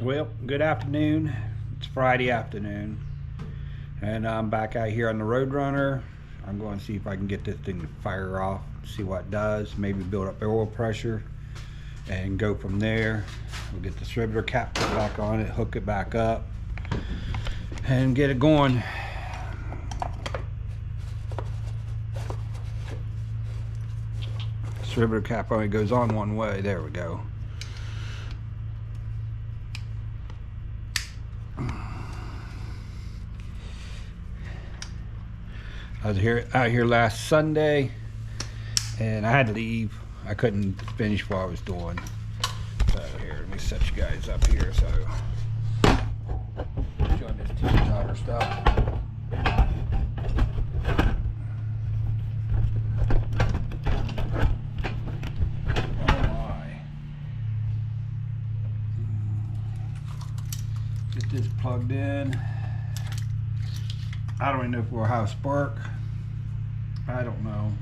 Well, good afternoon. It's Friday afternoon, and I'm back out here on the Roadrunner. I'm going to see if I can get this thing to fire off, see what it does, maybe build up oil pressure, and go from there. We'll get the distributor cap put back on it, hook it back up, and get it going. Distributor cap only goes on one way. There we go. I was out here last Sunday, and I had to leave. I couldn't finish what I was doing. So here, let me set you guys up here. So, showing this teeter-totter stuff. Oh my! Get this plugged in. I don't even know if we'll have a spark. I don't know.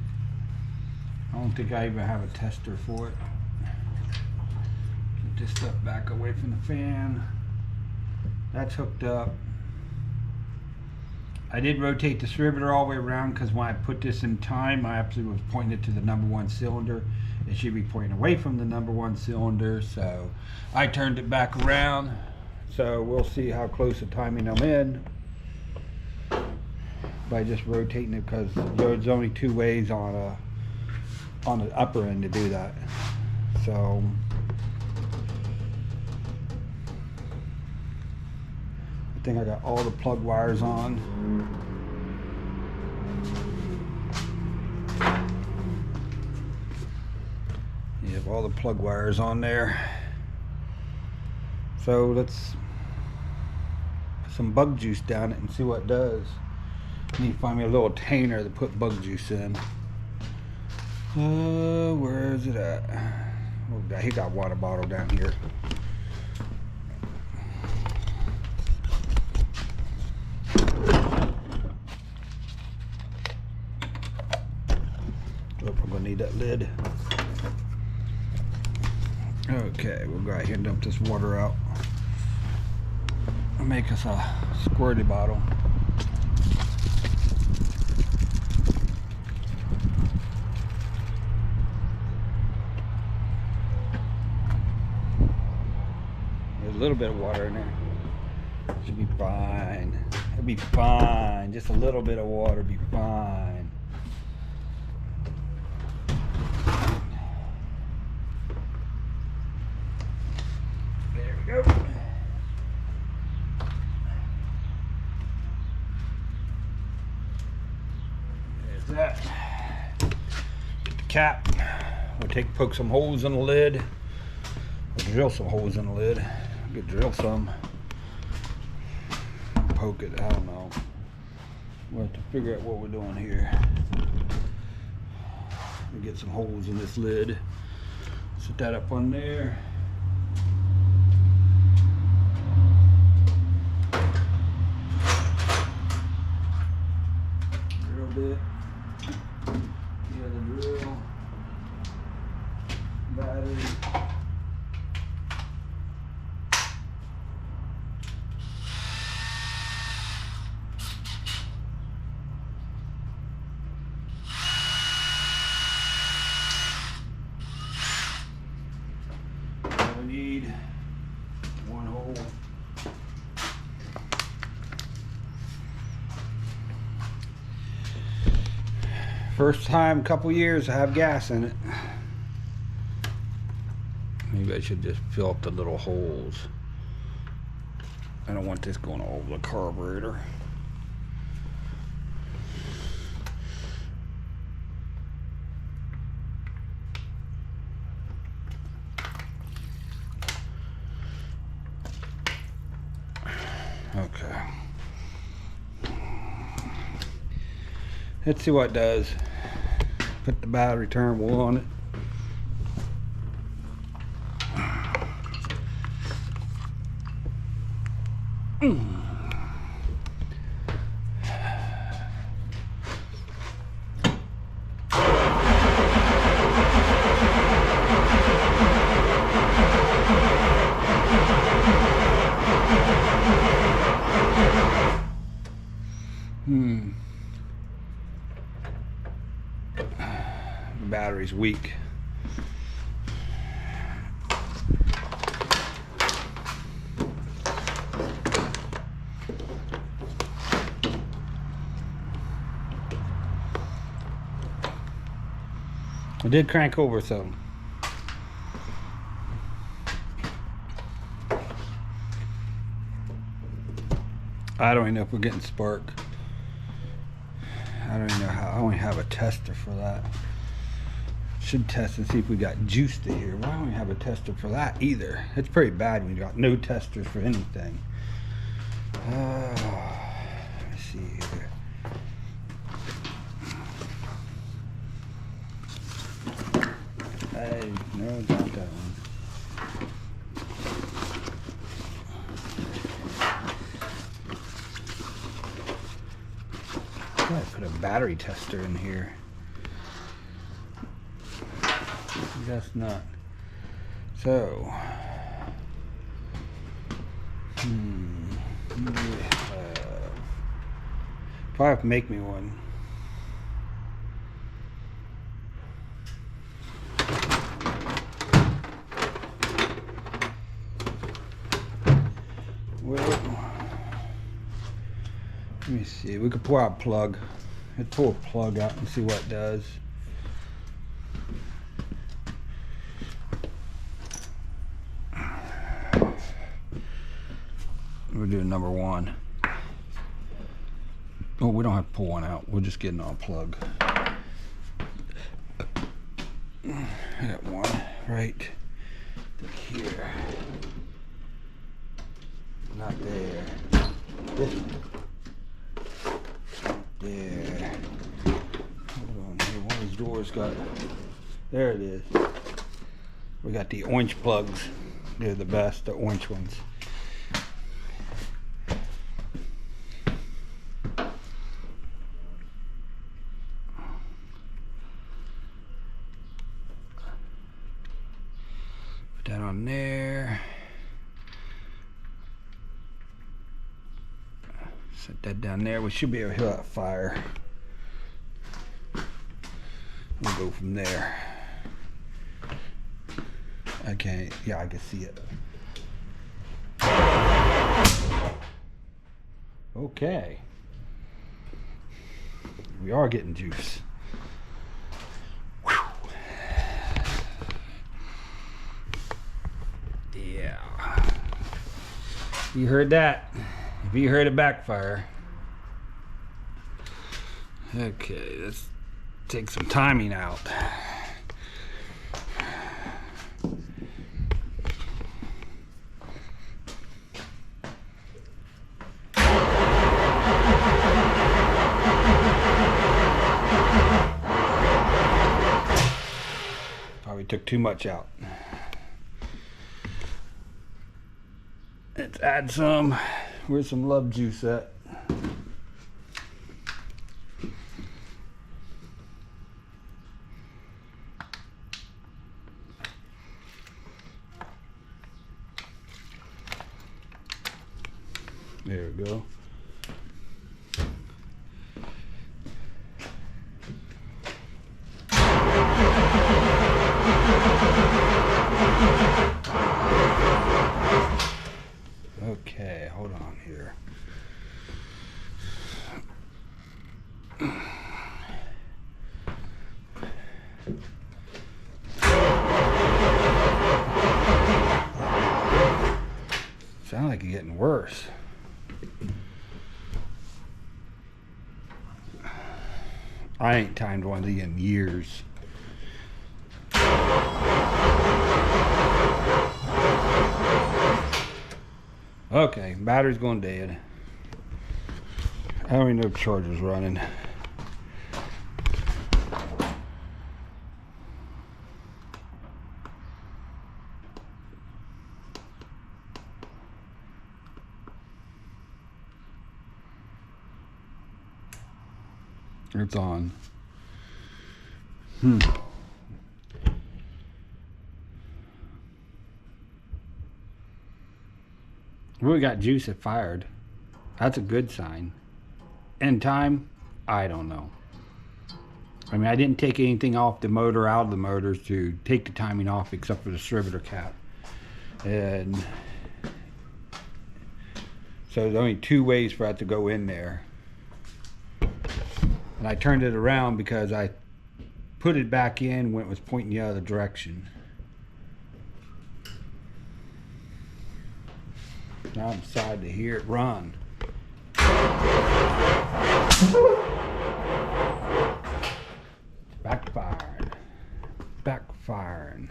I don't think I even have a tester for it. Get this stuff back away from the fan. That's hooked up. I did rotate the distributor all the way around because when I put this in time, I actually was pointing it to the #1 cylinder. It should be pointing away from the #1 cylinder, so I turned it back around. So we'll see how close the timing I'm in by just rotating it, because there's only two ways on the upper end to do that. So I think I got all the plug wires on. You have all the plug wires on there. So let's put some bug juice down it and see what it does. I need to find me a little container to put bug juice in. Where is it at? Oh, he got a water bottle down here. Oh, I'm gonna need that lid. Okay, we'll go out here and dump this water out. Make us a squirty bottle. There's a little bit of water in there. Should be fine. It'll be fine. Just a little bit of water, be fine. There we go. There's that. Get the cap. We'll poke some holes in the lid. We'll drill some holes in the lid. We could drill some. Poke it, I don't know. We'll have to figure out what we're doing here. We'll get some holes in this lid. Set that up on there. Drill bit. Yeah, the drill. Battery. We need one hole. First time, couple years, I have gas in it. Maybe I should just fill up the little holes. I don't want this going all over the carburetor. Okay. Let's see what it does. Put the battery terminal on it. battery's weak. I did crank over some. I don't even know if we're getting spark. I don't even know how. I only have a tester for that. Should test and see if we got juice to here. Why don't we have a tester for that either? It's pretty bad when you got no testers for anything. Let me see here. Hey, no, not that one. I put a battery tester in here. That's not. So, if I have to make me one. Well, let me see. We could pull out a plug. Let's pull a plug out and see what it does. We'll do number one. Oh, we don't have to pull one out. We'll just get it on a plug. I got one right here. Not there. This one. There. Hold on here. One of these doors got. There it is. We got the orange plugs. They're the best, the orange ones. Put that on there. Set that down there. We should be able to hear that fire. We'll go from there. Okay, yeah, I can see it. Okay. We are getting juice. Whew. Yeah. You heard that? If you heard a backfire. Okay, let's take some timing out. Probably took too much out. Let's add some. Where's some love juice at? There we go. Okay, hold on here. Sound like you're getting worse. I ain't timed one of these in years. Okay, battery's going dead. I don't even know if the charger's running. It's on. We got juice that fired. That's a good sign. End time, I don't know. I mean, I didn't take anything off the motor, out of the motors to take the timing off except for the distributor cap. And so there's only 2 ways for that to go in there. And I turned it around because I put it back in when it was pointing the other direction. Now I'm excited to hear it run. Backfiring. Backfiring.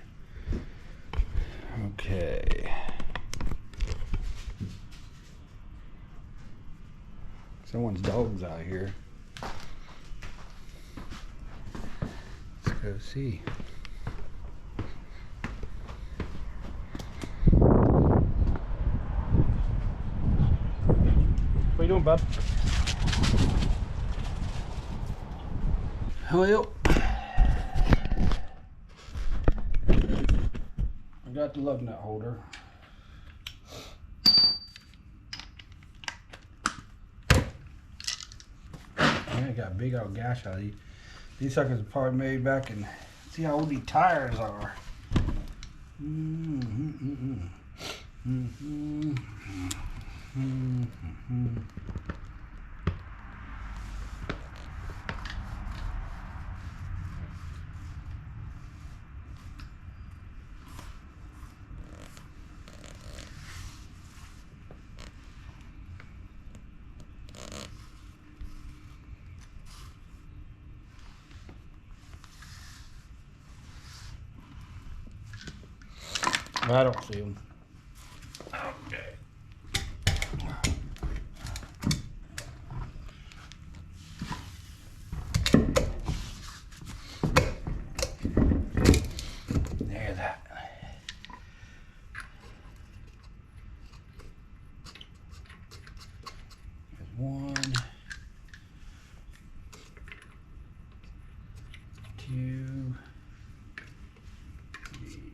Okay. Someone's dog's out here. Let's go see. What you doing, bub? Well, I got the lug nut holder. I got a big old gash out of these. These suckers are probably made back in. See how old these tires are. I don't see them. Okay. There, that. There's 1, 2, 3.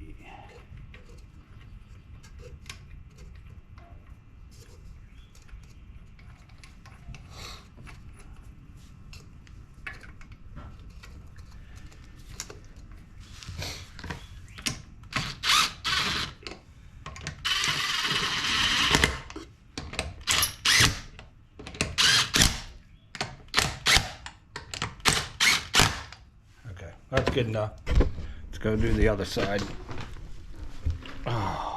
Okay, that's good enough. Let's go do the other side. Oh.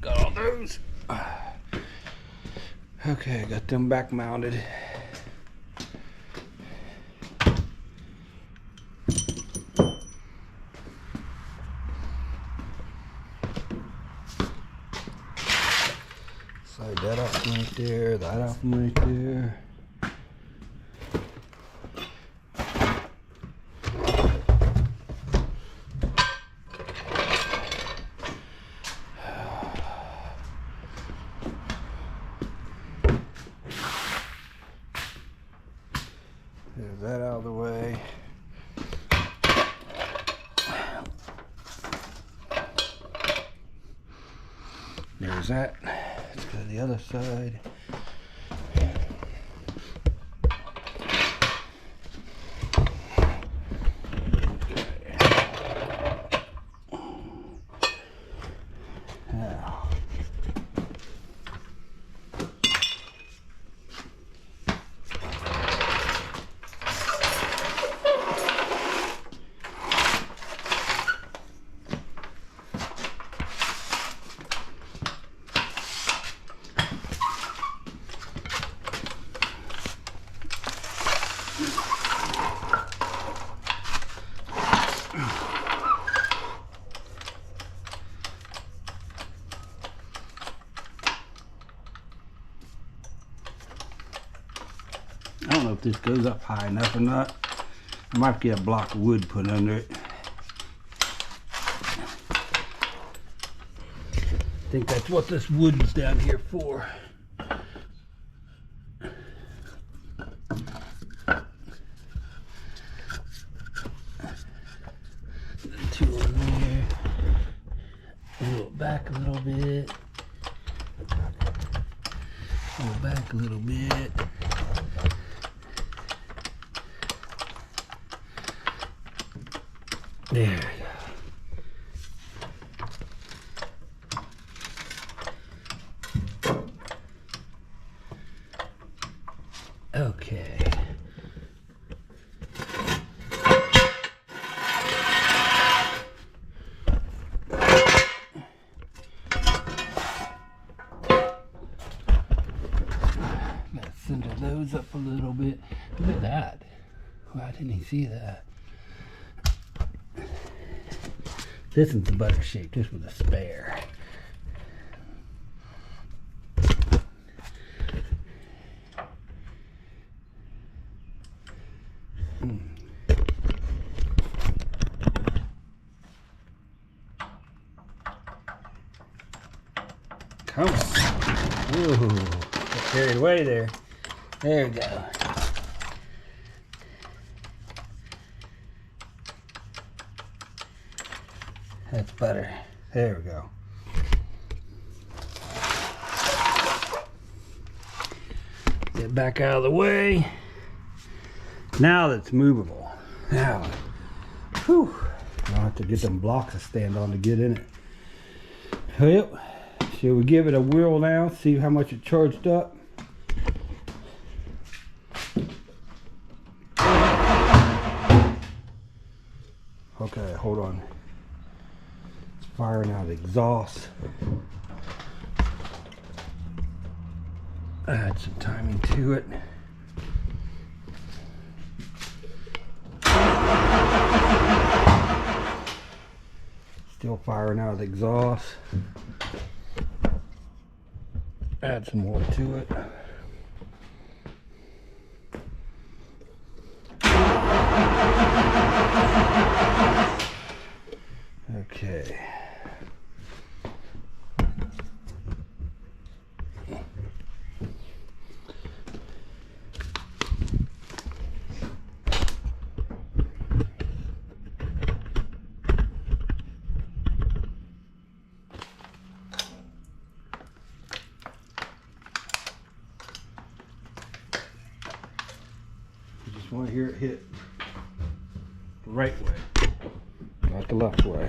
Got all those. Okay, got them back mounted. Slide that off from right there, that off from right there. There's that out of the way. There's that. Let's go to the other side. I don't know if this goes up high enough or not. I might get a block of wood put under it. I think that's what this wood is down here for. Two in there. A little back a little bit. Go back a little bit. There we go. Okay. Gotta center those up a little bit. Look at that. Why didn't he see that? This is the butter shape. This was a spare. Come on. Ooh, got carried away there. There we go. That's butter. There we go. Get back out of the way. Now that's movable. Now, whew. I'll have to get them blocks to stand on to get in it. Well, shall we give it a whirl now? See how much it charged up? Okay, hold on. Firing out exhaust. Add some timing to it. Still firing out the exhaust. Add some more to it. Okay. I want to hear it hit the right way, not the left way.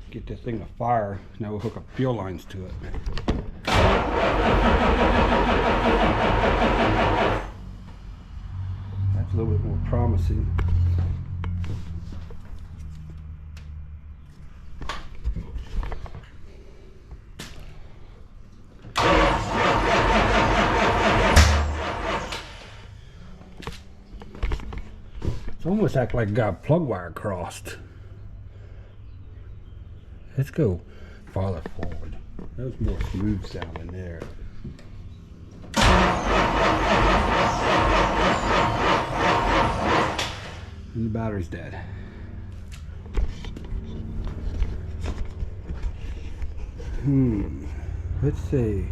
Get this thing to fire. Now we'll hook up fuel lines to it. That's a little bit more promising. It's almost act like I got a plug wire crossed. Let's go farther forward. That was more smooth sounding there. And the battery's dead. Let's see.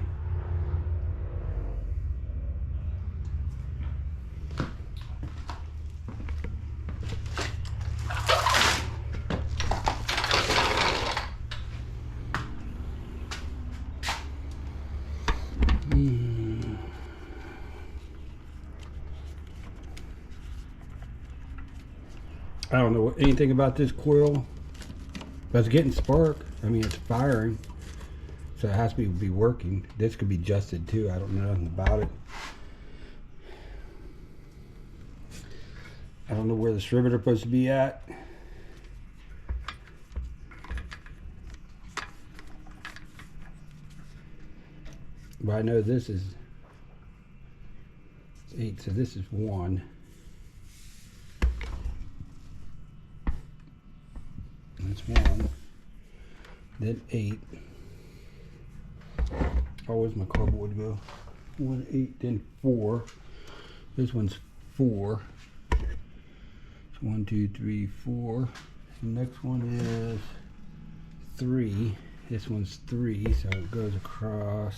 I don't know anything about this coil, but it's getting spark. I mean, it's firing, so it has to be working. This could be adjusted too. I don't know nothing about it. I don't know where the riveter is supposed to be at. But I know this is 8, so this is 1. That's 1. Then 8. Oh, where's my cardboard go? 1, 8, then 4. This one's 4. 1, 2, 3, 4. The next one is 3. This one's 3, so it goes across.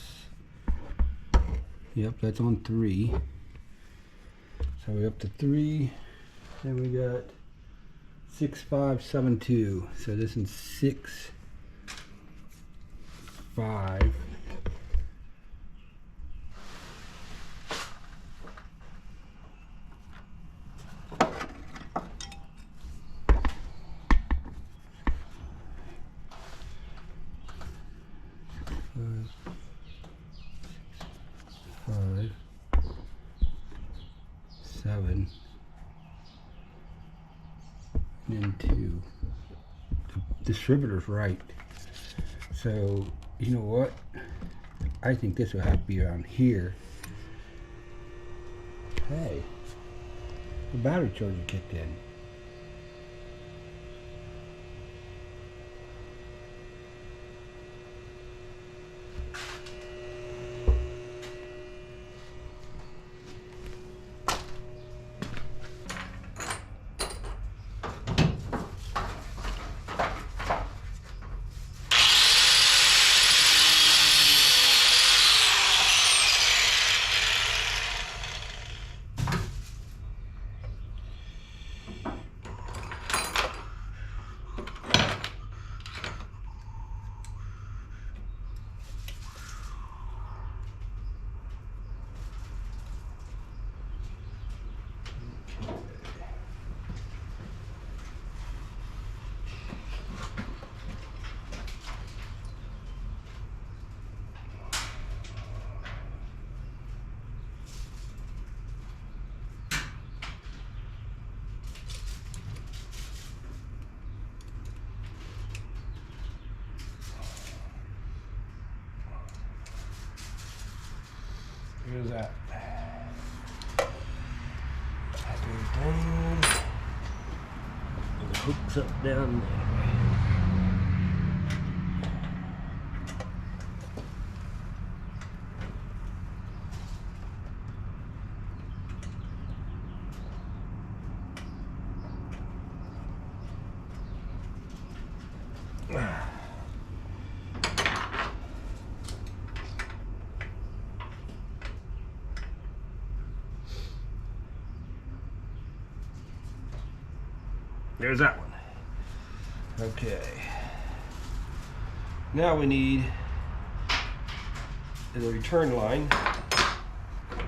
Yep, that's on 3. So we're up to 3. Then we got 6, 5, 7, 2. So this is 6, 5. Five, 7, and 2. The distributor's right. So, you know what? I think this will have to be around here. Hey, the battery charger kicked in. Here's that. That goes down. And the hook's up down there. There's that one. Okay. Now we need the return line.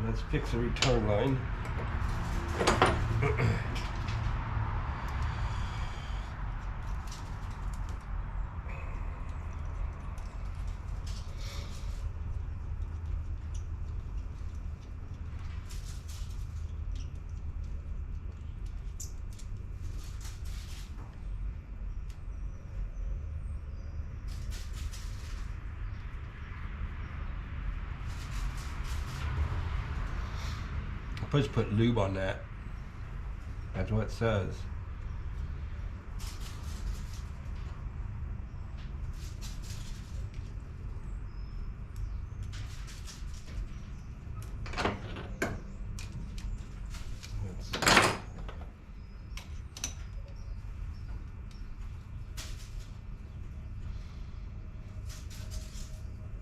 Let's fix the return line. Supposed to put lube on that. That's what it says.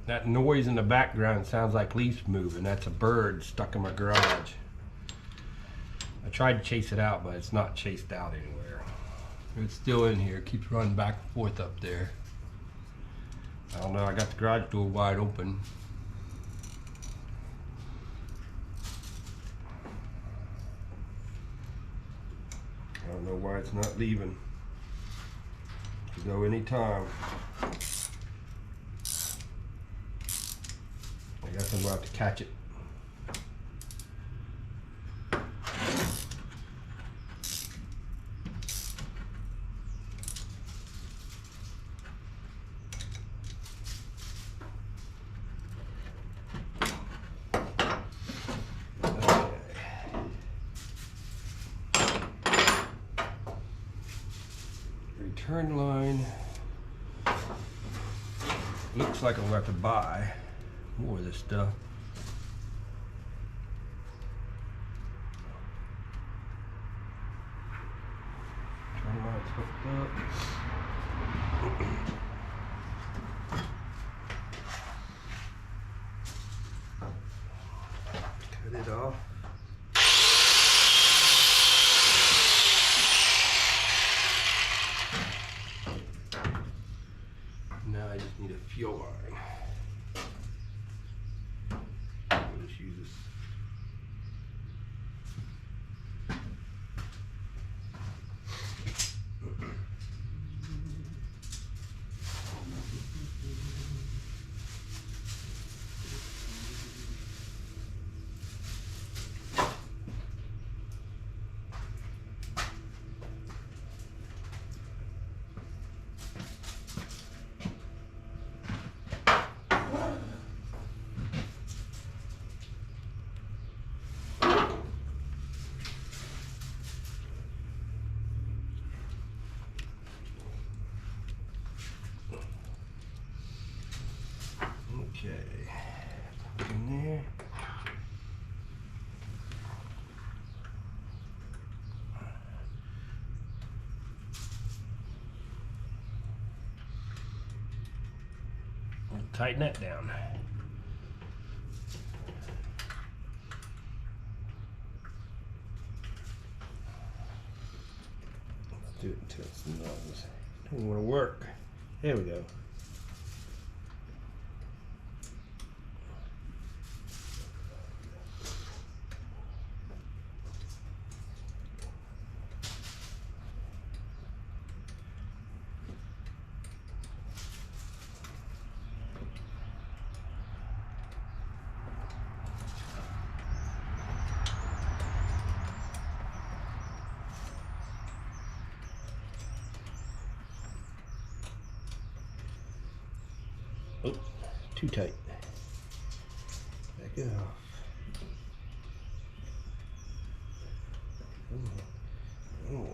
That noise in the background sounds like leaves moving. That's a bird stuck in my garage. I tried to chase it out, but it's not chased out anywhere. It's still in here. It keeps running back and forth up there. I don't know. I got the garage door wide open. don't know why it's not leaving. It could go anytime. I guess I'm going to have to catch it. Return line. Looks like I'm going to have to buy more of this stuff. Return line's hooked up. Cut it off. Now I just need a fuel line. We'll just use this. Okay, in there. Tighten that down. Let's do it until it's nose. Don't want to work. There we go. Oh, too tight. Back it off. Oh.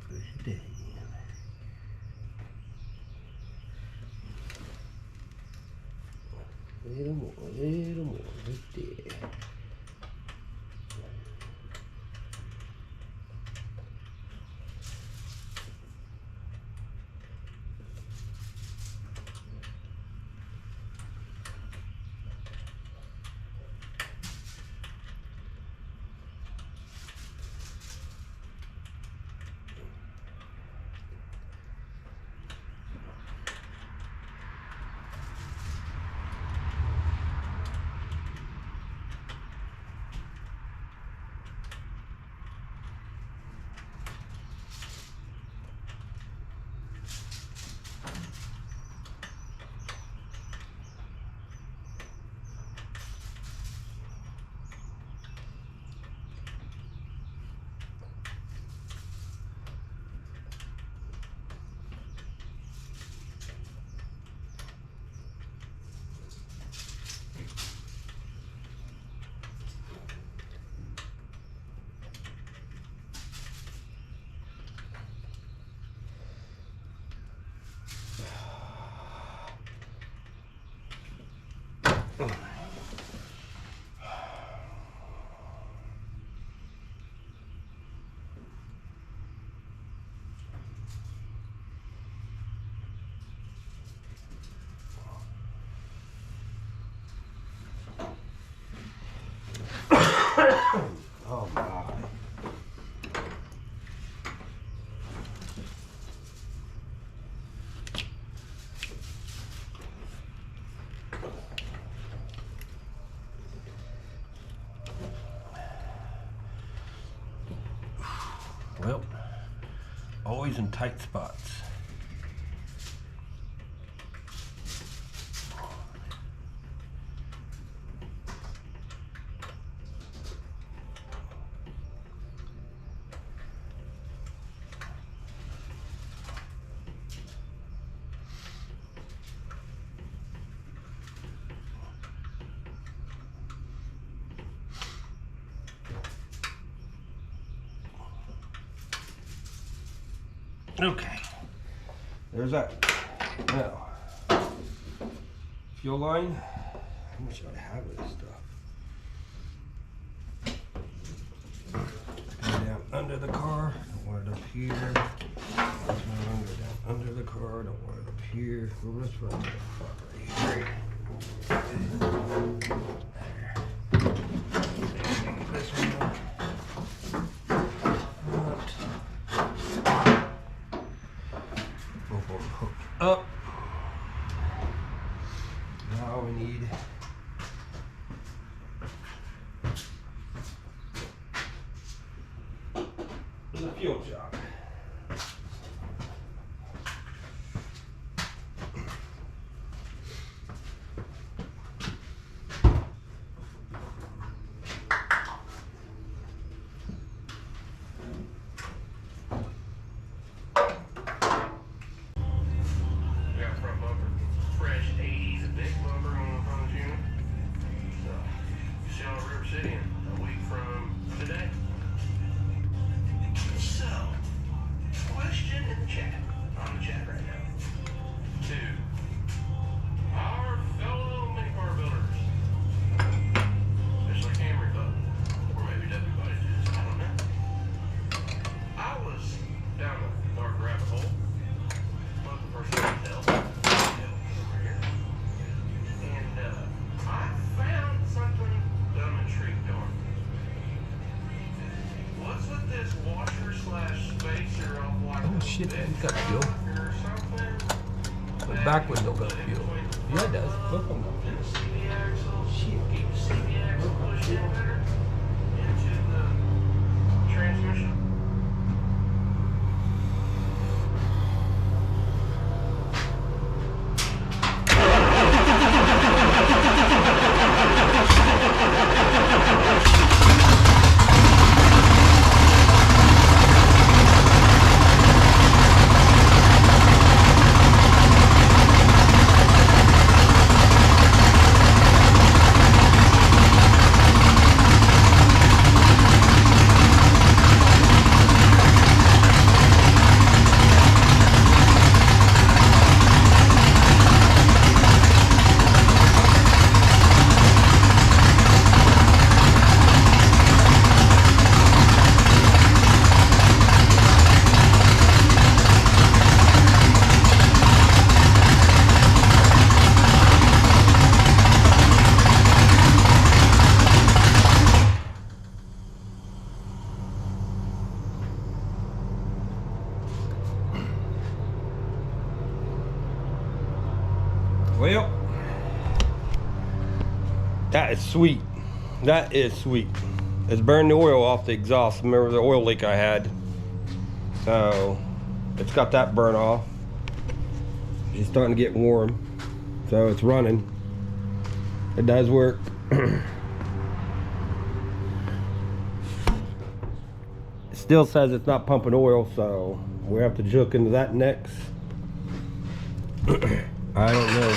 Push it down. A little more, right there. Well, always in tight spots. Okay, there's that. Now, fuel line. How much do I have of this stuff? Go down under the car. Don't want it up here. Go down under the car. Don't want it up here. Well, let's run the fuck right here. There. This one. Hooked up. Now we need the fuel shock. A week from today. So, question in the chat, on the chat right now, to our fellow mini car builders, especially Camry folks, or maybe everybody just, I don't know. I was down a dark rabbit hole, looking for some details over here, and I found something that I'm intrigued on. What's with this washer slash spacer off like Oh shit, a it's got fuel. or something? The back window got fuel. Yeah, it does. Both of them got And the fuel. CV axle, keep the CV axle pushed in better into the transmission. Well, that is sweet. That is sweet. It's burned the oil off the exhaust. Remember the oil leak I had? So it's got that burn off. It's starting to get warm. So it's running. It does work. It still says it's not pumping oil, so we have to look into that next. I don't know.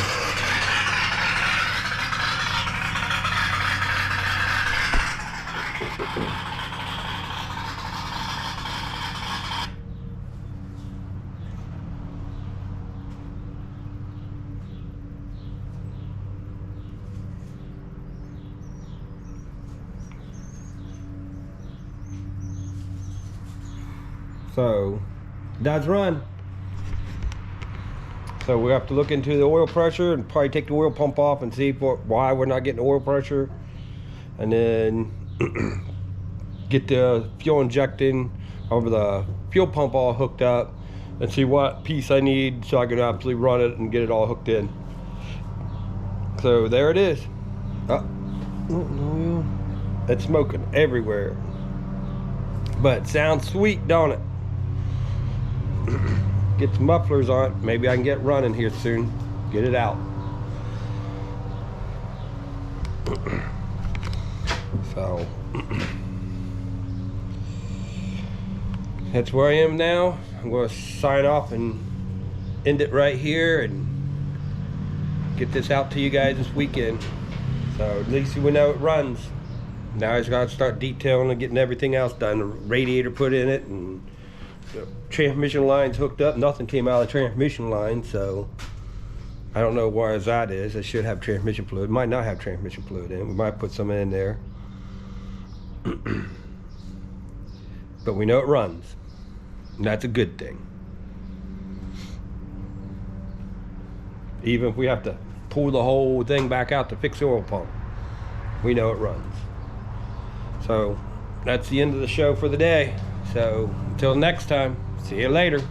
So, does run. So we have to look into the oil pressure and probably take the oil pump off and see why we're not getting oil pressure, and then get the fuel injecting over the fuel pump all hooked up and see what piece I need so I can actually run it and get it all hooked in. So there it is. Oh, no, it's smoking everywhere. But it sounds sweet, don't it? Get some mufflers on it. Maybe I can get running here soon. Get it out. So that's where I am now. I'm going to sign off and end it right here and get this out to you guys this weekend. So at least we know it runs. Now I just got to start detailing and getting everything else done. The radiator put in it and the transmission lines hooked up. Nothing came out of the transmission line, so I don't know where that is. It should have transmission fluid. It might not have transmission fluid in it. We might put some in there. But we know it runs. And that's a good thing. Even if we have to pull the whole thing back out to fix the oil pump, we know it runs. So that's the end of the show for the day. So until next time, see you later.